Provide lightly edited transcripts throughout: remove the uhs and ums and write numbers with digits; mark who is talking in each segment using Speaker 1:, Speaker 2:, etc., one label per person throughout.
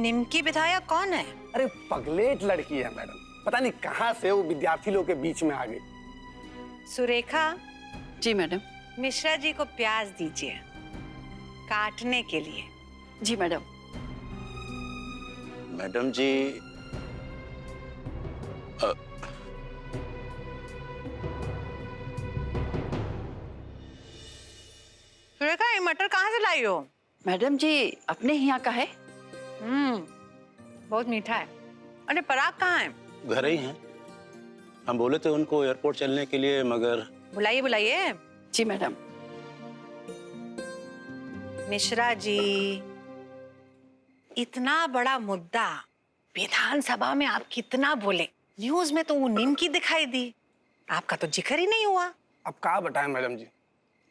Speaker 1: निमकी विधायक कौन है?
Speaker 2: अरे पगलेट लड़की है मैडम, पता नहीं कहाँ से वो विद्यार्थी लोग के बीच में आ गई।
Speaker 1: सुरेखा।
Speaker 3: जी मैडम।
Speaker 1: मिश्रा जी को प्याज दीजिए काटने के लिए।
Speaker 3: जी मैडम।
Speaker 4: मैडम जी
Speaker 1: सुरेखा, ये मटर कहाँ से लाई हो?
Speaker 3: मैडम जी अपने ही यहाँ का है।
Speaker 1: बहुत मीठा है। अरे पराग कहाँ है?
Speaker 4: घर ही हैं। हम बोले थे उनको एयरपोर्ट चलने के लिए, मगर
Speaker 1: बुलाइए बुलाइए।
Speaker 3: जी मैडम।
Speaker 1: मिश्रा जी, इतना बड़ा मुद्दा विधानसभा में आप कितना बोले, न्यूज में तो वो निमकी दिखाई दी, आपका तो जिक्र ही नहीं हुआ।
Speaker 2: अब क्या बताएं मैडम जी,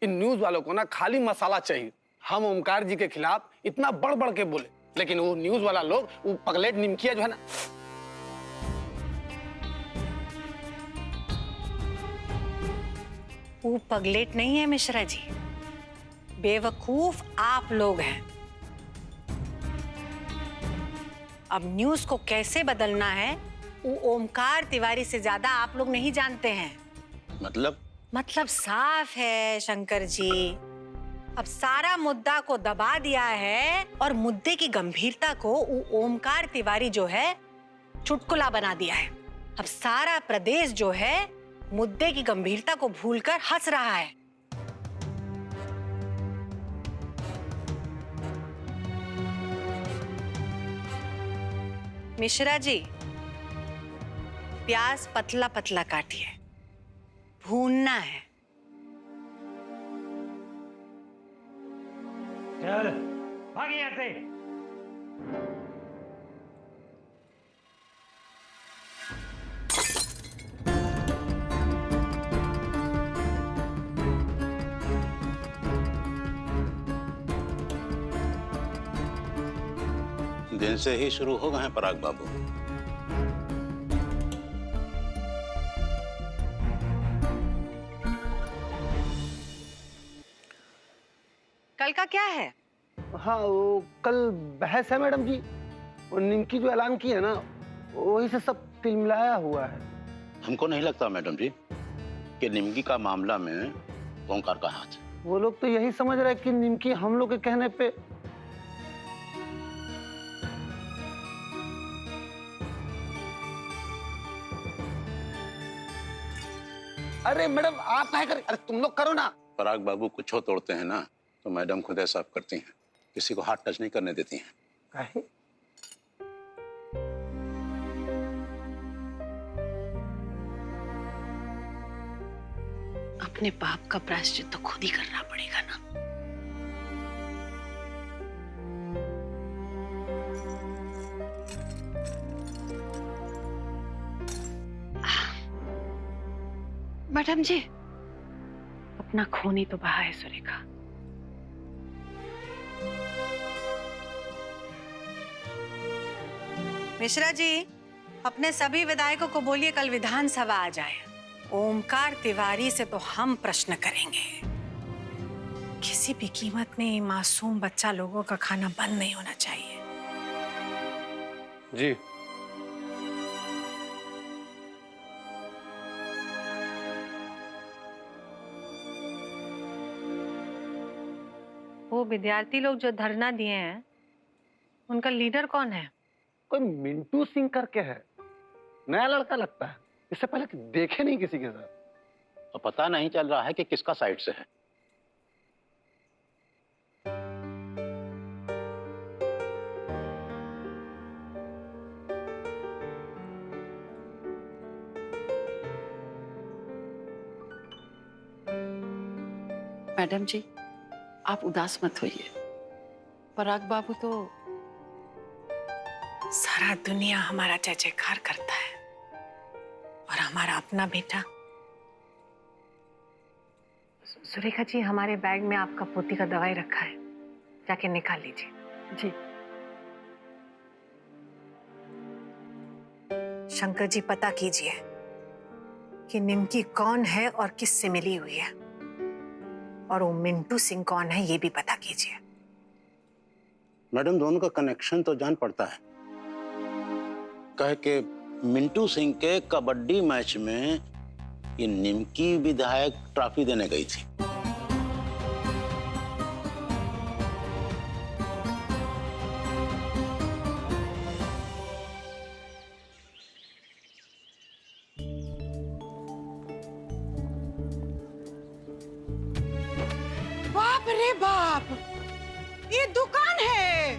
Speaker 2: इन न्यूज वालों को ना खाली मसाला चाहिए। हम ओमकार जी के खिलाफ इतना बढ़ बढ़ के बोले, लेकिन वो न्यूज वाला लोग वो पगलेट निमकिया जो है ना,
Speaker 1: वो पगलेट नहीं है मिश्रा जी, बेवकूफ आप लोग हैं। अब न्यूज को कैसे बदलना है वो ओमकार तिवारी से ज्यादा आप लोग नहीं जानते हैं।
Speaker 4: मतलब
Speaker 1: साफ है शंकर जी, अब सारा मुद्दा को दबा दिया है और मुद्दे की गंभीरता को वो ओमकार तिवारी जो है चुटकुला बना दिया है। अब सारा प्रदेश जो है मुद्दे की गंभीरता को भूलकर हंस रहा है। मिश्रा जी, प्याज पतला पतला काटिए, भूनना है।
Speaker 5: चल भाग यहाँ से।
Speaker 4: दिन से ही शुरू हो गए हैं पराग बाबू।
Speaker 1: कल का क्या है?
Speaker 2: हाँ वो कल बहस है मैडम जी। वो निमकी जो ऐलान की है ना, वही से सब तिलमिलाया हुआ है।
Speaker 4: हमको नहीं लगता मैडम जी कि निमकी का मामला में ओंकार का हाथ है।
Speaker 2: वो लोग तो यही समझ रहे हैं कि निमकी हम लोग के कहने पे। अरे मैडम आप क्या कर, अरे तुम लोग करो ना।
Speaker 4: पराग बाबू कुछ हो तोड़ते हैं ना तो मैडम खुद साफ करती हैं, किसी को हाथ टच नहीं करने देती हैं।
Speaker 2: काहे?
Speaker 3: अपने पाप का प्रायश्चित तो खुद ही करना पड़ेगा ना। मैडम जी अपना खून ही तो बहा है सुरेखा।
Speaker 1: मिश्रा जी, अपने सभी विधायकों को बोलिए कल विधानसभा आ जाए। ओमकार तिवारी से तो हम प्रश्न करेंगे। किसी भी कीमत में मासूम बच्चा लोगों का खाना बंद नहीं होना चाहिए।
Speaker 2: जी
Speaker 1: वो विद्यार्थी लोग जो धरना दिए हैं, उनका लीडर कौन है?
Speaker 2: कोई मिंटू सिंह करके है, नया लड़का लगता है। इससे पहले देखे नहीं किसी के साथ।
Speaker 4: तो पता नहीं चल रहा है कि किसका साइड से है।
Speaker 3: मैडम जी आप उदास मत होइए। पराग बाबू तो
Speaker 1: सारा दुनिया हमारा जय जयकार करता है और हमारा अपना बेटा। सुरेखा जी, हमारे बैग में आपका पोती का दवाई रखा है, जाके निकाल लीजिए।
Speaker 3: जी।
Speaker 1: शंकर जी, पता कीजिए कि निमकी कौन है और किससे मिली हुई है, और वो मिंटू सिंह कौन है ये भी पता कीजिए।
Speaker 4: मैडम दोनों का कनेक्शन तो जान पड़ता है। कह के मिंटू सिंह के कबड्डी मैच में ये निमकी विधायक ट्रॉफी देने गई थी।
Speaker 6: बाप रे बाप, ये दुकान है,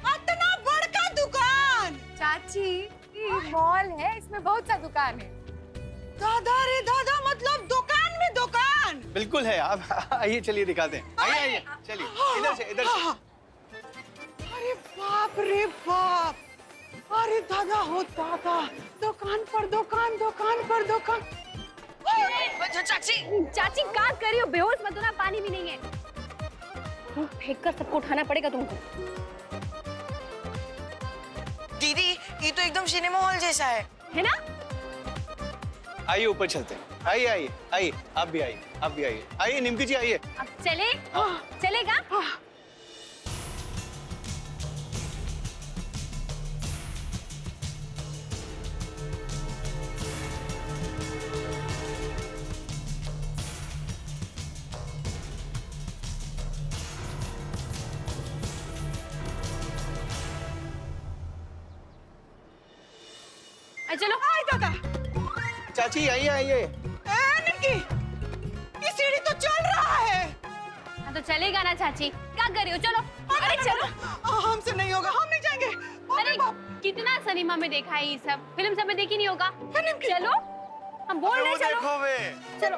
Speaker 6: इतना बड़का दुकान।
Speaker 7: चाची ये मॉल है, इसमें बहुत सा दुकान है।
Speaker 6: दादा रे दादा, मतलब दुकान में दुकान।
Speaker 8: बिल्कुल है। आप आइए, चलिए दिखाते हैं। आइए आइए, चलिए इधर से इधर से।
Speaker 6: अरे बाप रे बाप, अरे दादा हो दादा, दुकान पर दुकान, दुकान पर दुकान।
Speaker 7: चाची क्या कर रही हो? बेहोश मत होना, पानी भी नहीं है। तुम फेंक कर सबको उठाना पड़ेगा तुमको।
Speaker 6: दीदी, ये तो एकदम सिनेमा हॉल जैसा है
Speaker 7: ना?
Speaker 8: आइए ऊपर चलते हैं। आइए आइए आइए, आप भी आइए, आप भी आइए। आइए निमकी जी, आइए।
Speaker 7: अब चले? चलेगा? चलो।
Speaker 6: आई दादा।
Speaker 8: चाची आइए आइए।
Speaker 6: निमकी, ये सीढ़ी तो चल रहा है।
Speaker 7: हाँ तो चलेगा ना चाची, क्या कर रही हो? चलो। अरे चलो।
Speaker 6: हमसे नहीं होगा, हम नहीं जाएंगे।
Speaker 7: अरे कितना सिनेमा में देखा है ये सब, फिल्म सब में देखी नहीं होगा। चलो, हम बोल रहे चलो। चलो।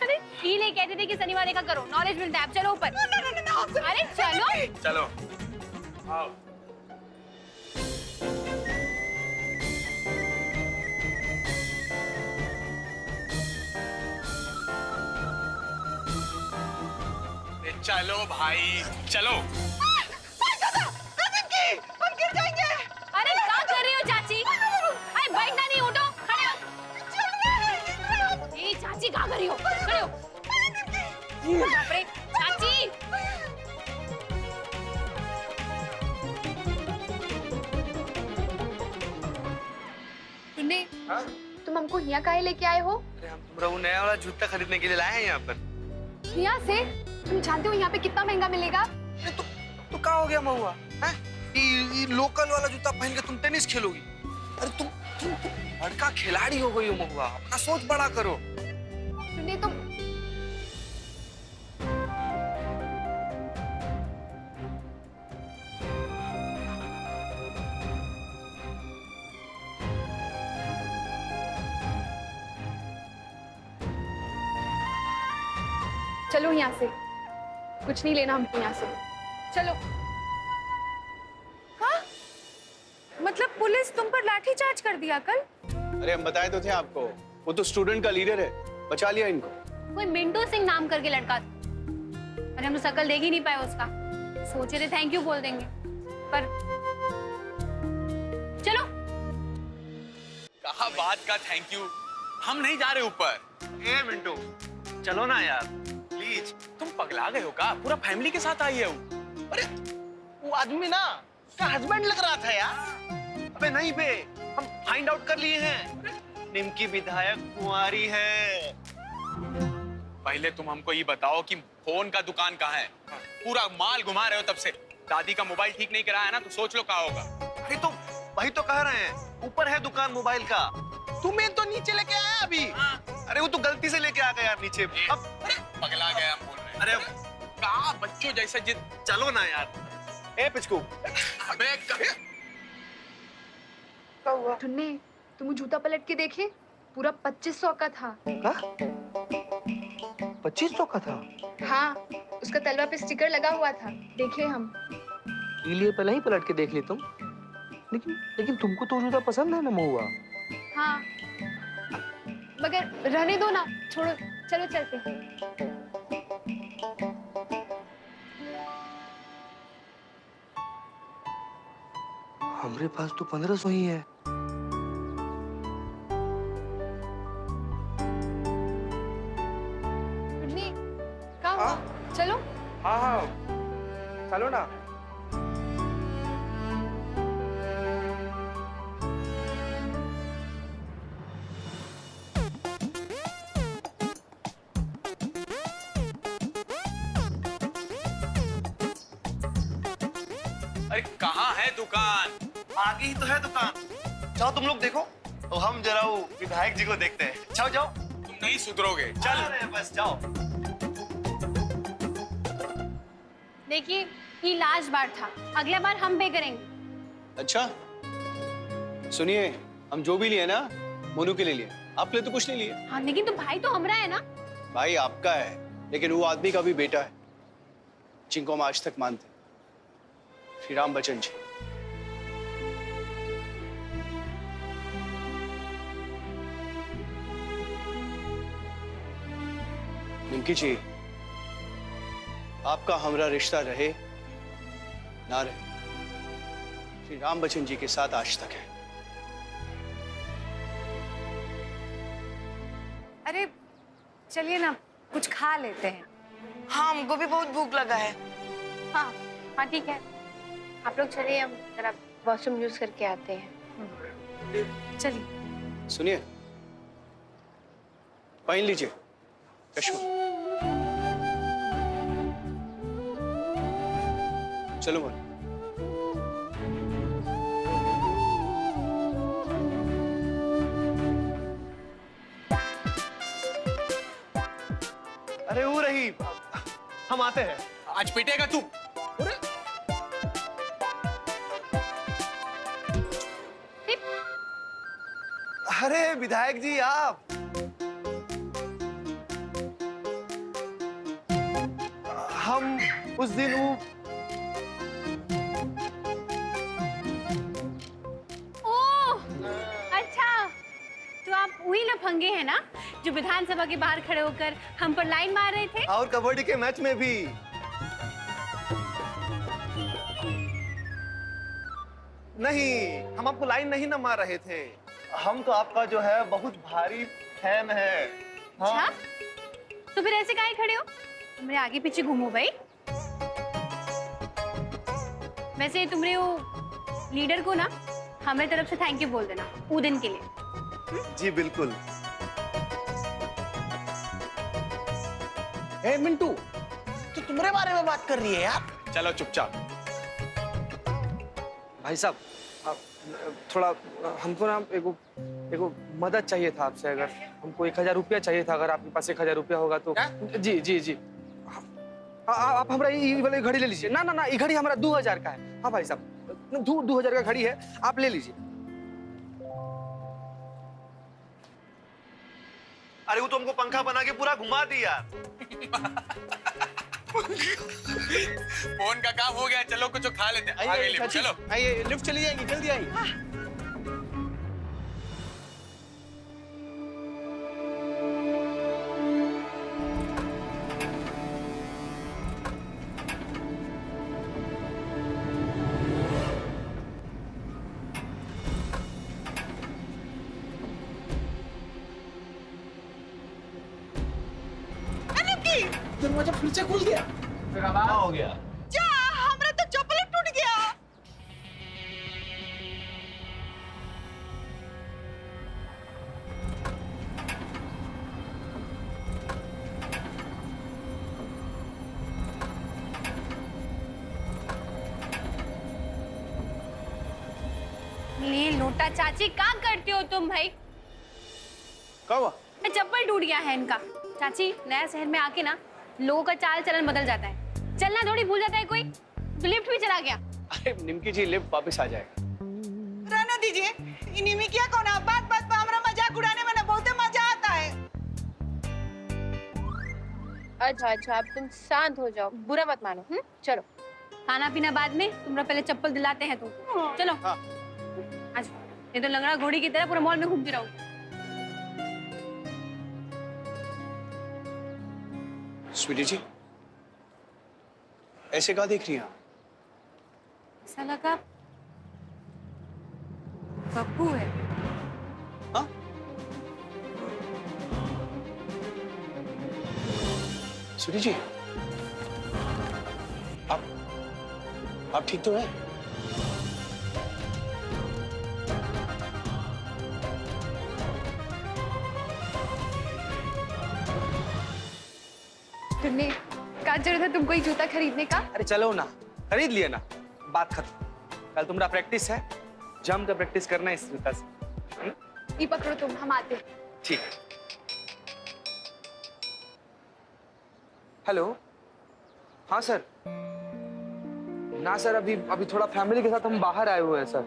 Speaker 7: अरे ये कहते थे कि सिनेमा देखा करो, नॉलेज मिलता है। अब चलो ऊपर। अरे चलो।
Speaker 8: चलो आओ।
Speaker 2: चलो भाई चलो।
Speaker 6: हम गिर जाएंगे।
Speaker 7: अरे क्या कर रही हो चाची? अरे बैठना नहीं, उठो, खड़े हो। ये चाची क्या कर रही हो? खड़े हो। बाप रे, चाची।
Speaker 9: टुन्ने, तुम हमको यहाँ काहे लेके आए हो?
Speaker 8: अरे हम तुम्हारा वो नया वाला जूता खरीदने के लिए लाए हैं यहाँ पर।
Speaker 9: यहाँ से? तुम जानते हो यहाँ पे कितना महंगा मिलेगा?
Speaker 8: तो क्या हो गया महुआ? ये लोकल वाला जूता पहन के तुम टेनिस खेलोगी? अरे तुम बड़का खिलाड़ी हो गई हो महुआ, अपना सोच बड़ा करो।
Speaker 9: टुन्ने तुम चलो यहाँ से, कुछ नहीं लेना हमको यहाँ से। चलो।
Speaker 7: हाँ? मतलब पुलिस तुम पर लाठीचार्ज कर दिया कल?
Speaker 8: अरे हम बताए तो थे आपको, वो तो स्टूडेंट का लीडर है, बचा लिया इनको।
Speaker 7: कोई मिंटू सिंह नाम करके लड़का था। अरे हम तो शकल देख ही नहीं पाए उसका। सोचे थे थैंक यू बोल देंगे, पर चलो।
Speaker 10: कहा बात का थैंक यू, हम नहीं जा रहे ऊपर।
Speaker 8: ए मिंटू, चलो ना यार प्लीज।
Speaker 10: तुम पगला गए हो का? पूरा फैमिली के साथ आई है वो।
Speaker 8: अरे वो आदमी ना उसका हस्बैंड लग रहा था यार। अबे नहीं बे, हम फाइंड आउट कर लिए हैं, निमकी विधायक कुंवारी है।
Speaker 10: पहले तुम हमको ये बताओ कि फोन का दुकान कहाँ है? पूरा माल घुमा रहे हो तब से। दादी का मोबाइल ठीक नहीं कराया ना, तो सोच लो क्या होगा।
Speaker 8: अरे तो वही तो कह रहे हैं, ऊपर है दुकान मोबाइल का। तुम्हें तो नीचे लेके आया अभी। अरे वो तो गलती से लेके आ गया यार नीचे। अब
Speaker 10: अरे पगला गया हम बोल रहे हैं।
Speaker 8: अरे
Speaker 10: कहा बच्चों जैसे जिद।
Speaker 8: चलो ना यार। ए पिचकू,
Speaker 10: अबे
Speaker 9: टुन्ने, तुम वो जूता पलट के देखे, पूरा 2500 का था।
Speaker 8: 2500 का था?
Speaker 9: हाँ, उसका तलवा पे स्टिकर लगा हुआ था, देखे हम।
Speaker 8: ये लिए पहले ही पलट के देख ली तुम। लेकिन तुमको तो जूता पसंद है ना महुआ?
Speaker 9: हाँ, मगर रहने दो ना, छोड़ो, चलो चलते हैं।
Speaker 8: हमारे पास तो 1500 ही है।
Speaker 9: टुन्ने, क्या हुआ? चलो।
Speaker 8: हाँ चलो ना।
Speaker 10: अरे कहाँ है दुकान?
Speaker 8: आगे ही तो है दुकान। जाओ तुम लोग देखो, तो हम जरा वो विधायक जी को देखते हैं। जाओ जाओ।
Speaker 10: तुम नहीं सुधरोगे, चल।
Speaker 8: अरे बस जाओ।
Speaker 7: देखिए ये लास्ट बार था, अगला बार हम पे करेंगे।
Speaker 11: अच्छा सुनिए, हम जो भी लिए ना मोनू के लिए लिए, आपके लिए तो कुछ नहीं लिए।
Speaker 7: हाँ लेकिन तो भाई तो हमरा है ना।
Speaker 11: भाई आपका है, लेकिन वो आदमी का भी बेटा है जिनको हम आज तक मानते, श्री राम बच्चन जी। निमकी जी, आपका हमरा रिश्ता रहे ना रहे, श्री राम बच्चन जी के साथ आज तक है।
Speaker 1: अरे चलिए ना, कुछ खा लेते हैं।
Speaker 6: हाँ हमको भी बहुत भूख लगा है।
Speaker 9: हाँ हाँ ठीक है, आप लोग चलिए, हम जरा वॉशरूम यूज करके आते हैं।
Speaker 1: चलिए।
Speaker 11: सुनिए, पहन लीजिए चश्मा। चलो बोल।
Speaker 8: अरे वो रही, हम आते हैं।
Speaker 10: आज पिटेगा तू।
Speaker 8: अरे विधायक जी आप, हम उस दिन वो
Speaker 7: ओह अच्छा, तो आप वही लफंगे हैं ना जो विधानसभा के बाहर खड़े होकर हम पर लाइन मार रहे थे?
Speaker 8: और कबड्डी के मैच में भी। नहीं, हम आपको लाइन नहीं ना मार रहे थे, हम तो आपका जो है बहुत भारी फैन है। हाँ?
Speaker 7: अच्छा? तो फिर ऐसे काहे खड़े हो? मेरे आगे पीछे घूमो भाई। वैसे तुम्हारे वो लीडर को ना हमारी तरफ से थैंक यू बोल देना वो दिन के लिए।
Speaker 8: जी बिल्कुल।
Speaker 2: ए मिंटू, तो तुम्हारे बारे में बात कर रही है यार।
Speaker 10: चलो चुपचाप।
Speaker 8: भाई साहब, आप थोड़ा हमको ना एगो मदद चाहिए था आपसे। अगर हमको 1000 रुपया चाहिए था, अगर आपके पास 1000 रुपया होगा तो। जी जी जी, आप हमारा ये वाली घड़ी ले लीजिए। ना ना ना, ये घड़ी हमारा 2000 का है। हाँ भाई साहब, 2000 का घड़ी है, आप ले लीजिए। अरे वो तो हमको पंखा बना के पूरा घुमा दिया।
Speaker 10: फोन का काम हो गया, चलो कुछ खा लेते हैं। आगे लिफ्ट, चलो।
Speaker 11: आइए, लिफ्ट चली जाएंगी, जल्दी आइए।
Speaker 2: दरवाजा फिर से खुल गया।
Speaker 8: क्या हो गया?
Speaker 6: जा, हमरा तो चप्पल टूट गया।
Speaker 7: ले लोटा चाची, क्या करते हो तुम भाई?
Speaker 11: क्या हुआ?
Speaker 7: चप्पल टूट गया है इनका। चाची, नया शहर में आके ना लोगों का चाल चलन बदल जाता है, चलना थोड़ी भूल जाता है कोई। तो लिफ्ट भी चला गया।
Speaker 11: अरे निमकी जी, लिफ्ट वापस आ जाएगा।
Speaker 6: रहने दीजिए, इन्हीं क्या कौन है, बात बात पर हमरा मजाक उड़ाने में ना बहुत मजा आता है।
Speaker 9: अच्छा अच्छा, अब तुम शांत हो जाओ, बुरा मत मानो। चलो
Speaker 7: खाना पीना बाद में, तुमरा पहले चप्पल दिलाते हैं तुम। चलो
Speaker 11: हाँ।
Speaker 7: आज ये तो लंगड़ा घोड़ी की तरह पूरा मॉल में घूमती रहो।
Speaker 11: स्वीटी जी, ऐसे कहाँ देख रही हैं आप?
Speaker 7: ऐसा लगा बब्बू है।
Speaker 11: हाँ? स्वीटी जी, आप ठीक तो हैं?
Speaker 9: तुमने क्या जरूरत है तुमको ये जूता खरीदने का?
Speaker 8: अरे चलो ना, खरीद लिए ना, बात खत्म। कल तुम्हारा प्रैक्टिस है, जम कर प्रैक्टिस करना है श्वेता से।
Speaker 7: ये पकड़ो तुम, हम आते हैं।
Speaker 8: ठीक। हेलो, हाँ सर। ना सर, अभी थोड़ा फैमिली के साथ हम बाहर आए हुए हैं सर।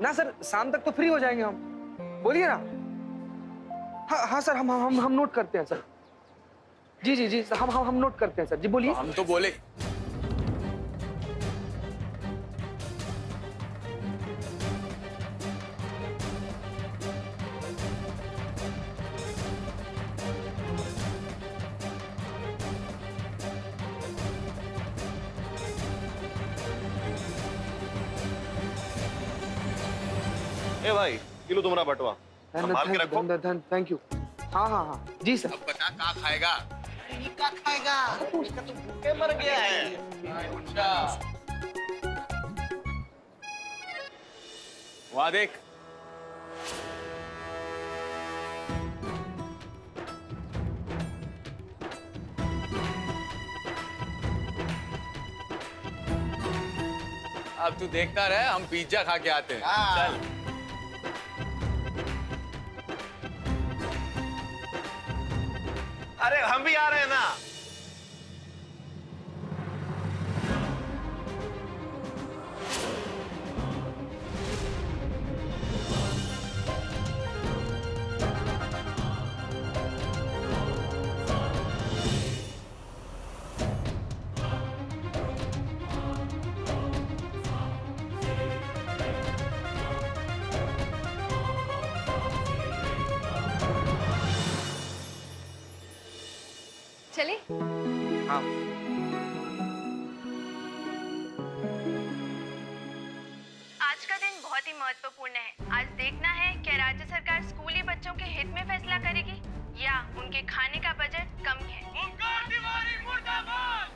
Speaker 8: ना सर, शाम तक तो फ्री हो जाएंगे हम। बोलिए ना। हाँ सर, हम नोट करते हैं सर। जी हम नोट करते हैं सर। जी बोलिए।
Speaker 10: हम तो बोले।
Speaker 12: ए भाई, किलो तुम्हारा बटवा संभाल के रखो।
Speaker 8: Thank you. हाँ जी सर।
Speaker 10: अब बता क्या खाएगा?
Speaker 4: क्या खाएगा? उसका तो भूखे मर गया है।
Speaker 10: अच्छा, वहां देख। अब तू देखता रहे, हम पिज्जा खा के आते हैं। चल।
Speaker 12: अरे हम भी आ रहे हैं ना।
Speaker 7: चले?
Speaker 8: हाँ।
Speaker 9: आज का दिन बहुत ही महत्वपूर्ण है। आज देखना है क्या राज्य सरकार स्कूली बच्चों के हित में फैसला करेगी या उनके खाने का बजट कम है।
Speaker 5: ओंकार तिवारी मुर्दाबाद!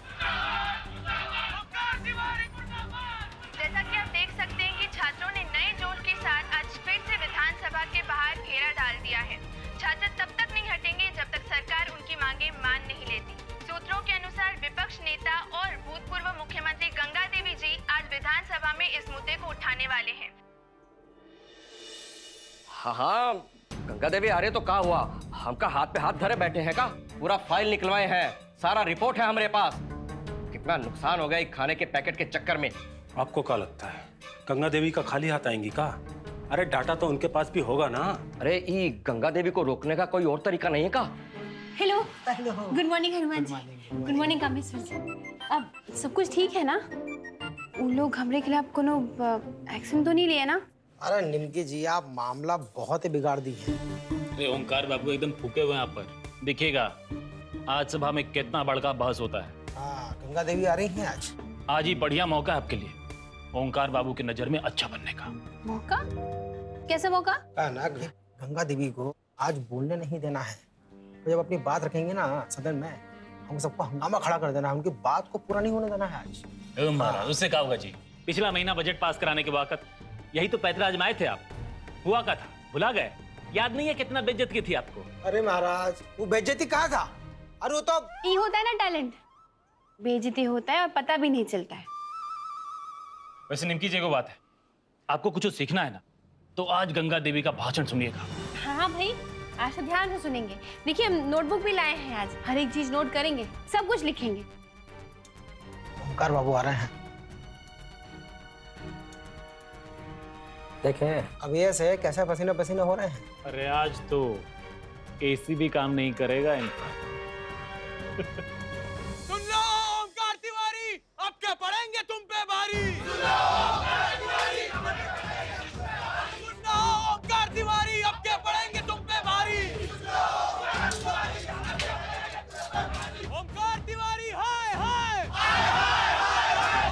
Speaker 5: ओंकार तिवारी मुर्दाबाद!
Speaker 9: जैसा कि आप देख सकते हैं कि छात्रों ने नए जोश के साथ आज फिर से विधानसभा के बाहर घेरा डाल दिया है। छात्र तब तक नहीं हटेंगे जब तक सरकार उनकी मांगे मान नहीं लेती। सूत्रों के अनुसार विपक्ष नेता और भूतपूर्व मुख्यमंत्री गंगा देवी जी आज विधानसभा में इस मुद्दे को उठाने वाले हैं।
Speaker 13: हाँ, गंगा देवी आ रहे तो क्या हुआ? हमका हाथ पे हाथ धरे बैठे हैं का? पूरा फाइल निकलवाए हैं, सारा रिपोर्ट है हमारे पास। कितना नुकसान हो गया खाने के पैकेट के चक्कर में।
Speaker 14: आपको क्या लगता है गंगा देवी का खाली हाथ आएंगी का? अरे डाटा तो उनके पास भी होगा ना।
Speaker 13: अरे ये गंगा देवी को रोकने का कोई और तरीका नहीं है का?
Speaker 7: Hello, good morning Hanuman ji. Good morning Kameshwar जी। अब सब कुछ ठीक है ना? उन लोग हमारे खिलाफ कोनो एक्शन तो नहीं लिए ना?
Speaker 15: अरे निमकी जी, आप मामला बहुत ही बिगाड़ दी है।
Speaker 16: अरे ओंकार बाबू एकदम फूके हुए हैं आप पर। देखिएगा आज सभा में कितना बड़का बहस होता है।
Speaker 15: हाँ, गंगा देवी आ रही हैं आज।
Speaker 16: आज ही बढ़िया मौका है आपके लिए ओंकार बाबू की नजर में अच्छा बनने का।
Speaker 7: मौका? कैसा मौका?
Speaker 15: ना गंगा देवी को आज बोलने नहीं देना है। तो जब अपनी बात रखेंगे ना सदन में, हम सबको हंगामा खड़ा कर देना है। उनकी बात को पूरा नहीं होने देना है आज।
Speaker 16: महाराज उससे क्या होगा जी? पिछला महीना बजट पास कराने के वक्त यही तो पैतरा आजमाए थे आप। हुआ क्या था, भुला गए? याद नहीं है कितना बेइज्जत की थी आपको?
Speaker 15: अरे महाराज, वो बेइज्जती कहा था? अरे वो तो
Speaker 7: ये होता है ना टैलेंट, बेइज्जती होता है और पता भी नहीं चलता है।
Speaker 16: वैसे निमकी जी को बात है, आपको कुछ सीखना है ना तो आज गंगा देवी का भाषण सुनिएगा।
Speaker 7: हाँ भाई, आज तो ध्यान से सुनेंगे। देखिए हम नोटबुक भी लाए हैं आज, हर एक चीज नोट करेंगे, सब कुछ लिखेंगे।
Speaker 15: ओंकार बाबू आ रहे हैं। देखें अब ये से कैसे पसीना पसीना हो रहे हैं।
Speaker 16: अरे आज तो एसी भी काम नहीं करेगा इनका।
Speaker 5: सुन लो ओंकार तिवारी, अब क्या पड़ेंगे तुम पे भारी। सुन लो ओंकार तिवारी, अब क्या पड़ेंगे तुम पे भारी। ओंकार तिवारी हाय हाय,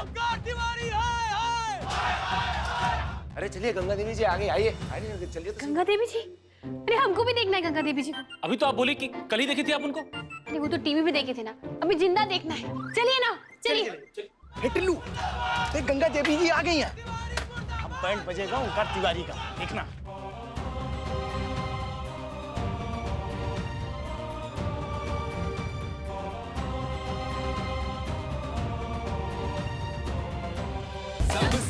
Speaker 5: ओंकार तिवारी हाय हाय।
Speaker 11: अरे चलिए गंगा देवी जी आगे आइए, चलिए।
Speaker 7: गंगा देवी जी? अरे हमको भी देखना है गंगा देवी जी को।
Speaker 16: अभी तो आप बोले कि कल ही देखी थी आप उनको।
Speaker 7: अरे वो तो टीवी पे देखे थे ना, अभी जिंदा देखना है। चलिए ना, चलिए।
Speaker 11: टिल्लू, गंगा देवी जी आ गई हैं। अब बैंड बजेगा ओंकार तिवारी का, देखना।
Speaker 5: सब